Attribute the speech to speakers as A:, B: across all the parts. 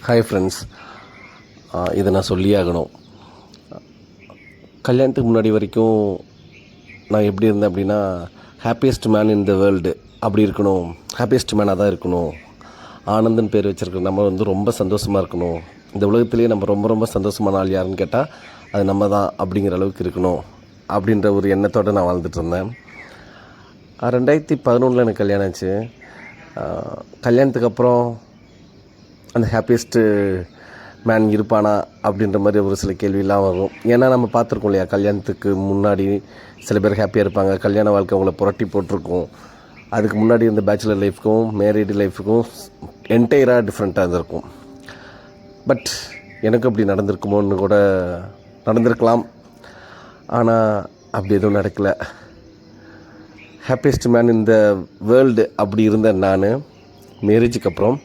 A: Hi friends, இதை நான் சொல்லியே ஆகணும். கல்யாணத்துக்கு முன்னாடி வரைக்கும் நான் எப்படி இருந்தேன் அப்படின்னா, happiest man in the world அப்படி இருக்கணும், ஹாப்பியஸ்ட் மேனாக தான் இருக்கணும். ஆனந்தன் பேர் வச்சுருக்க நம்ம ரொம்ப சந்தோஷமாக இருக்கணும். இந்த உலகத்துலேயே நம்ம ரொம்ப சந்தோஷமான ஆள் யாருன்னு கேட்டால் அது நம்ம தான் அப்படிங்கிற அளவுக்கு இருக்கணும் அப்படின்ற ஒரு எண்ணத்தோடு நான் வாழ்ந்துட்டு இருந்தேன். 2011 எனக்கு கல்யாணம் ஆச்சு. கல்யாணத்துக்கு அப்புறம் அந்த ஹாப்பியஸ்ட்டு மேன் இருப்பானா அப்படின்ற மாதிரி ஒரு சில கேள்வியெலாம் வரும். ஏன்னா நம்ம பார்த்துருக்கோம் இல்லையா, கல்யாணத்துக்கு முன்னாடி சில பேர் ஹாப்பியாக இருப்பாங்க, கல்யாண வாழ்க்கை அவங்கள புரட்டி போட்டிருக்கும். அதுக்கு முன்னாடி இருந்த பேச்சுலர் லைஃப்க்கும் மேரீடு லைஃபுக்கும் என்டையராக டிஃப்ரெண்ட்டாக இருந்திருக்கும். பட் எனக்கு அப்படி நடந்திருக்குமோன்னு கூட நடந்திருக்கலாம். ஆனால் அப்படி எதுவும் நடக்கலை. Happiest man in the world அப்படி இருந்தேன் நான். மேரேஜுக்கு அப்புறம்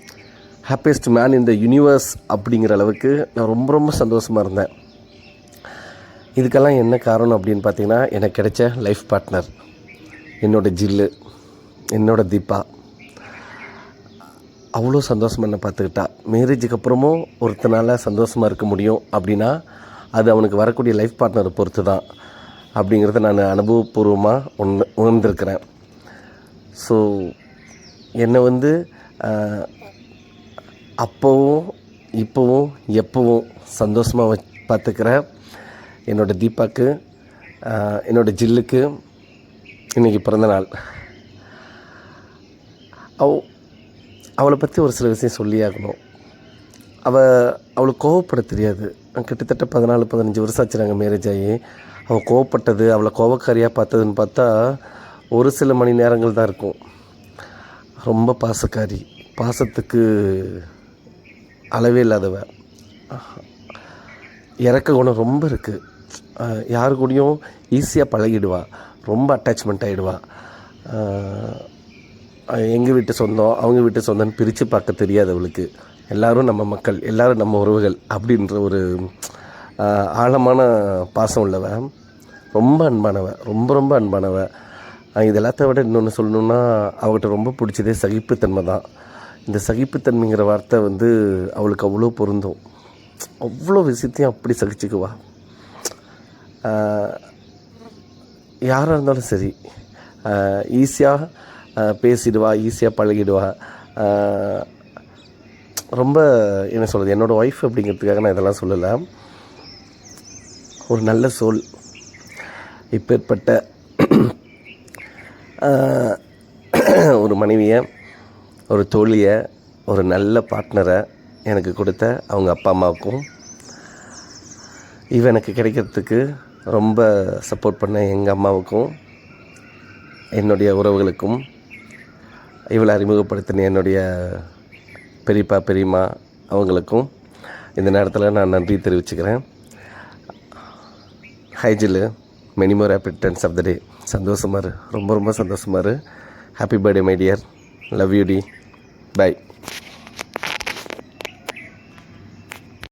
A: happiest man in the universe அப்படிங்கிற அளவுக்கு நான் ரொம்ப சந்தோஷமாக இருந்தேன். இதுக்கெல்லாம் என்ன காரணம் அப்படின்னு பார்த்தீங்கன்னா, எனக்கு கிடைச்ச லைஃப் பார்ட்னர், என்னோடய ஜில்லு, என்னோடய தீபா. அவ்வளோ சந்தோஷமாக என்னை பார்த்துக்கிட்டா. மேரேஜுக்கு அப்புறமும் ஒருத்தனால் சந்தோஷமாக இருக்க முடியும் அப்படின்னா அது அவனுக்கு வரக்கூடிய லைஃப் பார்ட்னரை பொறுத்து தான் அப்படிங்கிறத நான் அனுபவபூர்வமாக உணர்ந்திருக்கிறேன். ஸோ என்னை அப்போவும் இப்போவும் எப்போவும் சந்தோஷமாக பார்த்துக்கிற என்னோடய தீபாவுக்கு, என்னோடய ஜில்லுக்கு இன்றைக்கி பிறந்தநாள். அவளை பற்றி ஒரு சில விஷயம் சொல்லியாகணும். அவளுக்கு கோவப்பட தெரியாது. கிட்டத்தட்ட 14-15 வருஷம் ஆச்சு நாங்கள் மேரேஜ் ஆகி. அவள் கோவப்பட்டது, அவளை கோவக்காரியாக பார்த்ததுன்னு பார்த்தா ஒரு சில மணி நேரங்கள் தான் இருக்கும். ரொம்ப பாசக்காரி, பாசத்துக்கு அளவே இல்லாதவ. இறக்க குணம் ரொம்ப இருக்குது. யாரு கூடயும் ஈஸியாக பழகிடுவா, ரொம்ப அட்டாச்மெண்ட் ஆகிடுவா. எங்கள் வீட்டு சொந்தம் அவங்க வீட்டு சொந்தம்னு பிரித்து பார்க்க தெரியாது அவளுக்கு. எல்லோரும் நம்ம மக்கள், எல்லோரும் நம்ம உறவுகள் அப்படின்ற ஒரு ஆழமான பாசம் உள்ளவ. ரொம்ப அன்பானவ, ரொம்ப அன்பானவ. இது எல்லாத்த விட இன்னொன்று சொல்லணுன்னா, அவகிட்ட ரொம்ப பிடிச்சதே சகிப்புத்தன்மை தான். இந்த சகிப்புத்தன்மைங்கிற வார்த்தை அவளுக்கு அவ்வளோ பொருந்தும். அவ்வளோ விஷயத்தையும் அப்படி சகிச்சுக்குவா. யாராக இருந்தாலும் சரி, ஈஸியாக பேசிடுவா, ஈஸியாக பழகிடுவா. ரொம்ப என்ன சொல்கிறது, என்னோடய ஒய்ஃப் அப்படிங்கிறதுக்காக நான் இதெல்லாம் சொல்லலை. ஒரு நல்ல சோல். இப்பேற்பட்ட ஒரு மனைவியை, ஒரு தோழியை, ஒரு நல்ல பார்ட்னரை எனக்கு கொடுத்த அவங்க அப்பா அம்மாவுக்கும், எனக்கு கிடைக்கிறதுக்கு ரொம்ப சப்போர்ட் பண்ண எங்கள் அம்மாவுக்கும், என்னுடைய உறவுகளுக்கும், இவளை அறிமுகப்படுத்தின என்னுடைய பெரியப்பா பெரியம்மா அவங்களுக்கும் இந்த நேரத்தில் நான் நன்றி தெரிவிச்சுக்கிறேன். ஹைஜில் many more happy returns of the day. சந்தோஷமாக இரு, ரொம்ப சந்தோஷமாக இரு. Happy birthday my dear. Love you டி. பை.